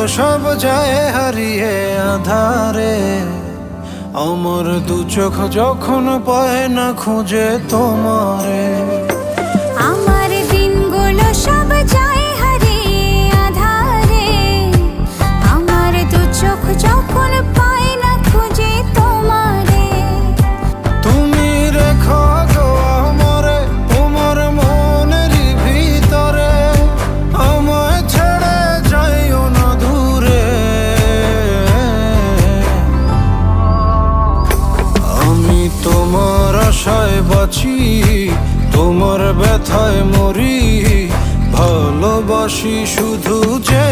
সব যায় হারিয়ে আধারে। আমার দু চোখ যখন পায় না খুঁজে তোমারে। আমার দিনগুলো সব যায় হারিয়ে আঁধারে। আমার দু চোখ যখন পায় না খুঁজে তোমারে। তুমি রেখো গো আমারে তোমার মনেরই ভিতরে, আমায় ছেড়ে যাইও না দূরে। আমি তোমার আশায় বাঁচি, তোমার ব্যথায় মরি, ভালোবাসি শুধু যে